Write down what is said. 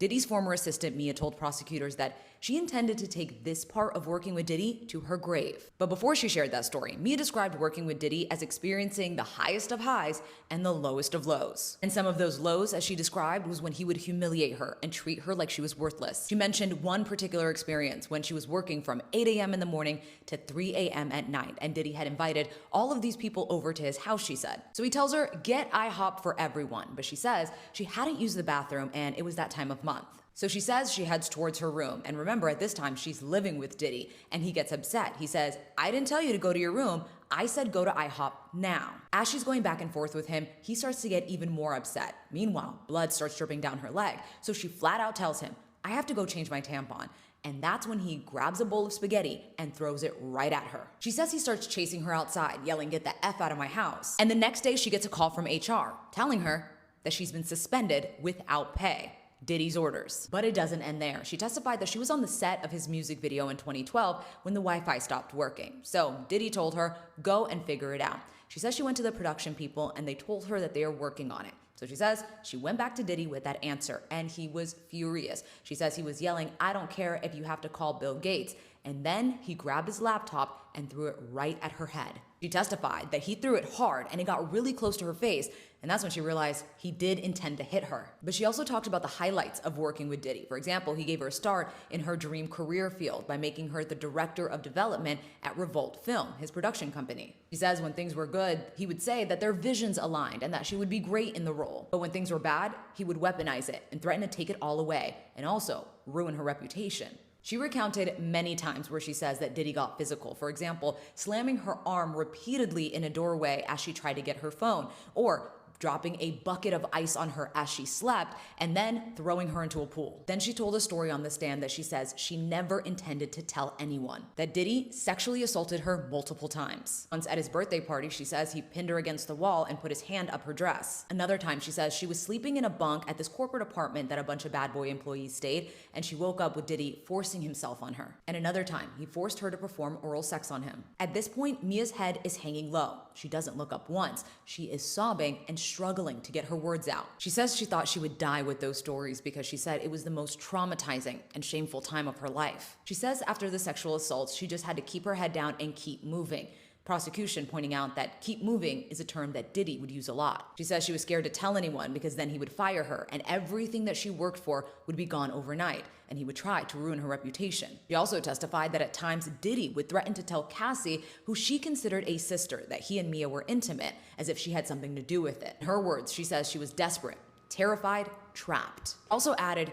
Diddy's former assistant Mia told prosecutors that she intended to take this part of working with Diddy to her grave. But before she shared that story, Mia described working with Diddy as experiencing the highest of highs and the lowest of lows. And some of those lows, as she described, was when he would humiliate her and treat her like she was worthless. She mentioned one particular experience when she was working from 8 a.m. in the morning to 3 a.m. at night, and Diddy had invited all of these people over to his house, she said. So he tells her, get IHOP for everyone, but she says she hadn't used the bathroom and it was that time of month. So she says she heads towards her room, and remember, at this time she's living with Diddy, and he gets upset. He says, I didn't tell you to go to your room, I said go to IHOP now. As she's going back and forth with him, he starts to get even more upset. Meanwhile, blood starts dripping down her leg, so she flat out tells him, I have to go change my tampon. And that's when he grabs a bowl of spaghetti and throws it right at her. She says he starts chasing her outside, yelling, get the F out of my house. And the next day she gets a call from HR telling her that she's been suspended without pay. Diddy's orders. But it doesn't end there. She testified that she was on the set of his music video in 2012 when the Wi-Fi stopped working. So Diddy told her, go and figure it out. She says she went to the production people and they told her that they are working on it. So she says she went back to Diddy with that answer and he was furious. She says he was yelling, I don't care if you have to call Bill Gates. And then he grabbed his laptop and threw it right at her head. She testified that he threw it hard and it got really close to her face, and that's when she realized he did intend to hit her. But she also talked about the highlights of working with Diddy. For example, he gave her a start in her dream career field by making her the director of development at Revolt Film, his production company. She says when things were good, he would say that their visions aligned and that she would be great in the role. But when things were bad, he would weaponize it and threaten to take it all away and also ruin her reputation. She recounted many times where she says that Diddy got physical. For example, slamming her arm repeatedly in a doorway as she tried to get her phone, or dropping a bucket of ice on her as she slept, and then throwing her into a pool. Then she told a story on the stand that she says she never intended to tell anyone, that Diddy sexually assaulted her multiple times. Once at his birthday party, she says he pinned her against the wall and put his hand up her dress. Another time, she says she was sleeping in a bunk at this corporate apartment that a bunch of bad boy employees stayed, and she woke up with Diddy forcing himself on her. And another time, he forced her to perform oral sex on him. At this point, Mia's head is hanging low. She doesn't look up once. She is sobbing and struggling to get her words out. She says she thought she would die with those stories because she said it was the most traumatizing and shameful time of her life. She says after the sexual assaults, she just had to keep her head down and keep moving. Prosecution pointing out that keep moving is a term that Diddy would use a lot. She says she was scared to tell anyone because then he would fire her and everything that she worked for would be gone overnight, and he would try to ruin her reputation. She also testified that at times Diddy would threaten to tell Cassie, who she considered a sister, that he and Mia were intimate, as if she had something to do with it. In her words, she says she was desperate, terrified, trapped. Also added,